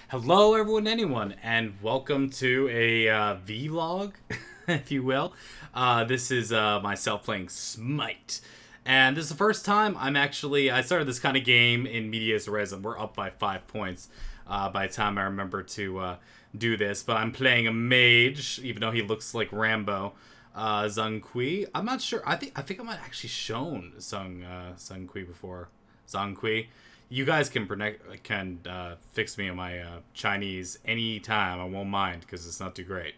Hello, everyone, anyone, and welcome to a vlog, if you will. This is myself playing Smite, and this is the first time I started this kind of game in medias res, and we're up by 5 points by the time I remember to do this. But I'm playing a mage, even though he looks like Rambo. Zhang Kui. I'm not sure. I think I might have actually shown Zhang Kui before. Zhang Kui. You guys can fix me on my Chinese anytime. I won't mind because it's not too great.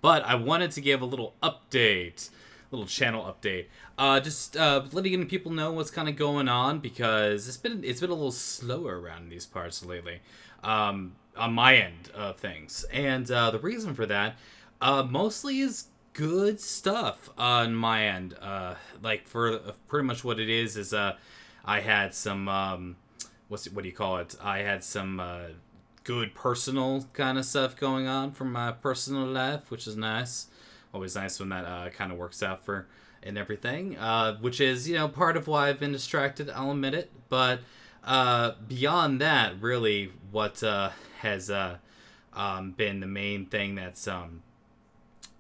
But I wanted to give a little update, little channel update. Just letting people know what's kind of going on because it's been a little slower around these parts lately, on my end of things, and the reason for that, mostly is good stuff on my end. Like for pretty much what it is I had some what do you call it? I had some good personal kind of stuff going on from my personal life, which is nice. Always nice when that kind of works out for and everything. Which is part of why I've been distracted. I'll admit it, but beyond that, really, what has been the main thing that's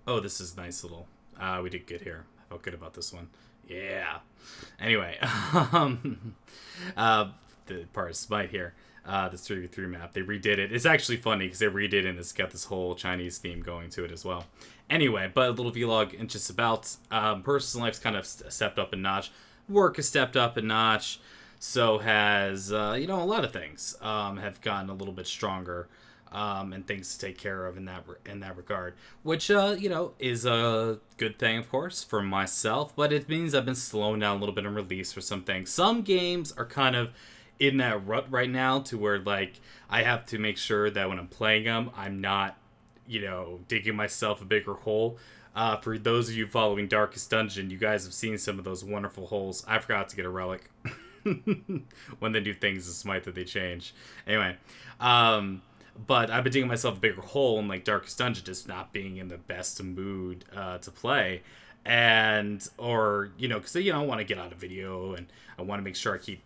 oh, this is nice little. We did good here. I felt good about this one. Yeah. Anyway, the part of Smite here, this 3v3 map, they redid it. It's actually funny because they redid it and it's got this whole Chinese theme going to it as well. Anyway, but a little vlog and just about personal life's kind of stepped up a notch. Work has stepped up a notch. So has a lot of things have gotten a little bit stronger. And things to take care of in that regard, which is a good thing, of course, for myself. But it means I've been slowing down a little bit in release for some things. Some games are kind of in that rut right now, to where like I have to make sure that when I'm playing them, I'm not digging myself a bigger hole. For those of you following Darkest Dungeon, you guys have seen some of those wonderful holes. I forgot to get a relic when they do things in Smite that they change. Anyway. But I've been digging myself a bigger hole in like Darkest Dungeon, just not being in the best mood to play, and because I want to get out of video and I want to make sure I keep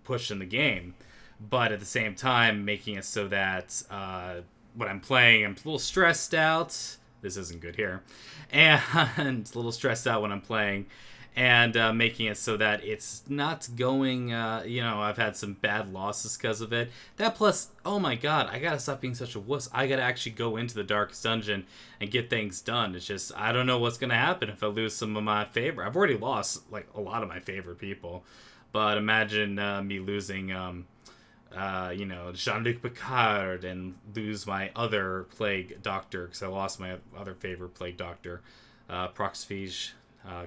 pushing the game, but at the same time making it so that when I'm playing, I'm a little stressed out. This isn't good here, and a little stressed out when I'm playing. And making it so that it's not going, I've had some bad losses because of it. That plus, oh my god, I gotta stop being such a wuss. I gotta actually go into the Darkest Dungeon and get things done. It's just, I don't know what's gonna happen if I lose some of my favorite. I've already lost, like, a lot of my favorite people. But imagine me losing, Jean-Luc Picard and lose my other Plague Doctor, because I lost my other favorite Plague Doctor, Proxphage.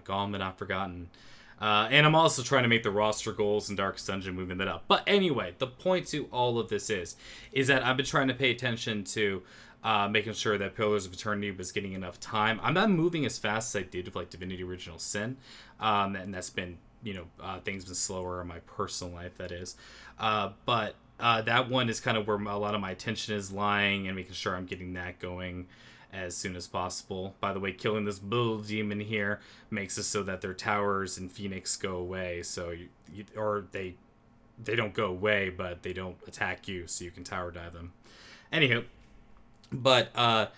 Gone but not forgotten. And I'm also trying to make the roster goals in Darkest Dungeon, moving that up. But anyway, the point to all of this is that I've been trying to pay attention to making sure that Pillars of Eternity was getting enough time. I'm not moving as fast as I did with like Divinity Original Sin, and that's been things been slower in my personal life. That is, but that one is kind of where a lot of my attention is lying, and making sure I'm getting that going as soon as possible. By the way, killing this bull demon here makes it so that their towers in Phoenix go away. So they don't go away, but they don't attack you, so you can tower dive them. Anywho, but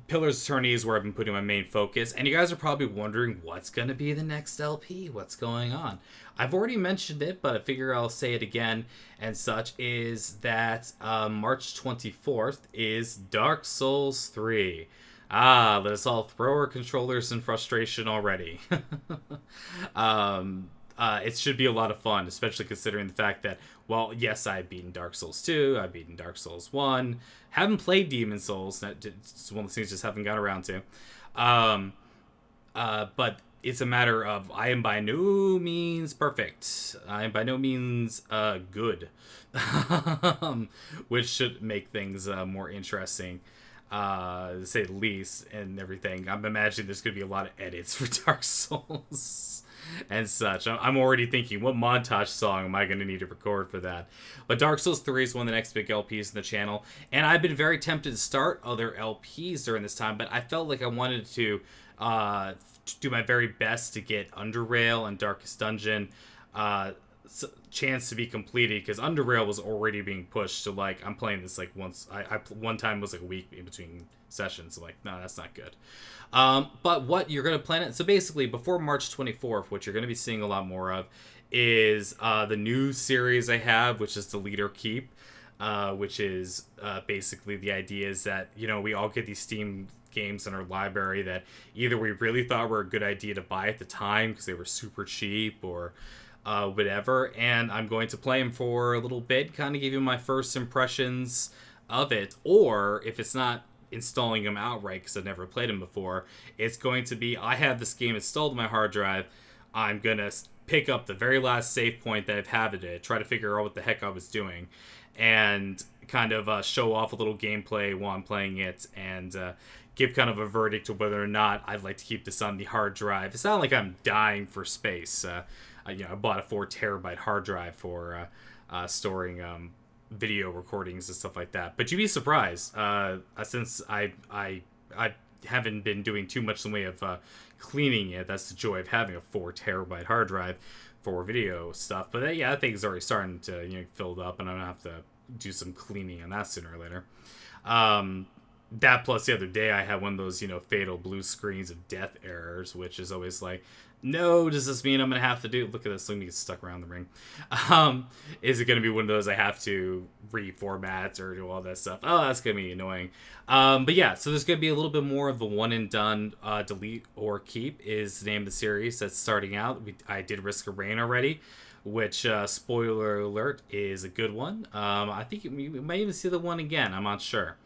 Pillars of Eternity is where I've been putting my main focus, and you guys are probably wondering what's going to be the next LP, what's going on. I've already mentioned it, but I figure I'll say it again and such, is that March 24th is Dark Souls 3. Let us all throw our controllers in frustration already. It should be a lot of fun, especially considering the fact that, well, yes, I've beaten Dark Souls 2, I've beaten Dark Souls 1, haven't played Demon Souls, that's one of the things I just haven't got around to. But it's a matter of, I am by no means perfect. I am by no means good. Which should make things more interesting, to say the least, and everything. I'm imagining there's going to be a lot of edits for Dark Souls and such. I'm already thinking, what montage song am I going to need to record for that? But Dark Souls 3 is one of the next big LPs in the channel, and I've been very tempted to start other LPs during this time, but I felt like I wanted to do my very best to get Underrail and Darkest Dungeon chance to be completed because Underrail was already being pushed. So like I'm playing this like once. One time was like a week in between sessions. So like no, that's not good. But what you're gonna plan it. So basically, before March 24th, what you're gonna be seeing a lot more of is the new series I have, which is the Leader Keep. Which is basically the idea is that, you know, we all get these Steam games in our library that either we really thought were a good idea to buy at the time because they were super cheap or whatever, and I'm going to play them for a little bit, kind of give you my first impressions of it, or if it's not installing them outright because I've never played them before, it's going to be, I have this game installed on my hard drive, I'm going to pick up the very last save point that I've had it, try to figure out what the heck I was doing, and kind of show off a little gameplay while I'm playing it, and give kind of a verdict to whether or not I'd like to keep this on the hard drive. It's not like I'm dying for space. I bought a 4 terabyte hard drive for storing video recordings and stuff like that. But you'd be surprised, since I haven't been doing too much in the way of cleaning it. That's the joy of having a 4 terabyte hard drive for video stuff. But yeah, that thing's already starting to filled up, and I'm gonna have to do some cleaning on that sooner or later. That plus the other day I had one of those fatal blue screens of death errors, which is always like, no, does this mean I'm gonna have to do, look at this, let me get stuck around the ring, is it gonna be one of those I have to reformat or do all that stuff? Oh, that's gonna be annoying. But yeah, so there's gonna be a little bit more of the one and done. Delete or keep is the name of the series that's starting out. I did Risk of Rain already, which spoiler alert is a good one. I think we might even see the one again, I'm not sure.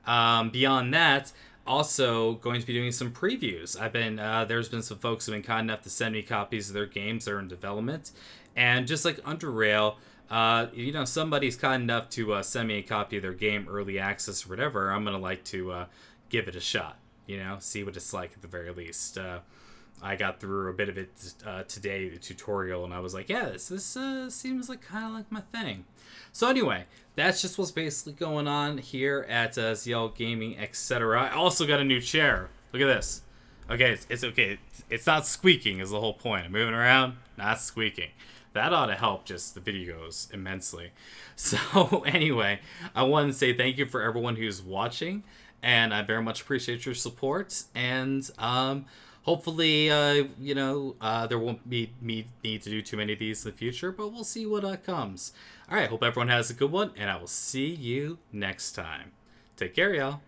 Beyond that, also going to be doing some previews. There's been some folks who have been kind enough to send me copies of their games that are in development, and just like Underrail, somebody's kind enough to send me a copy of their game, early access or whatever. I'm gonna like to give it a shot, see what it's like at the very least. I got through a bit of it today, the tutorial, and I was like, yeah, this seems like kind of like my thing. So anyway, that's just what's basically going on here at Ziyal Gaming, etc. I also got a new chair. Look at this. Okay, it's okay. It's not squeaking is the whole point. I'm moving around, not squeaking. That ought to help just the videos immensely. So anyway, I want to say thank you for everyone who's watching, and I very much appreciate your support, and hopefully, there won't be me need to do too many of these in the future, but we'll see what comes. All right, hope everyone has a good one, and I will see you next time. Take care, y'all.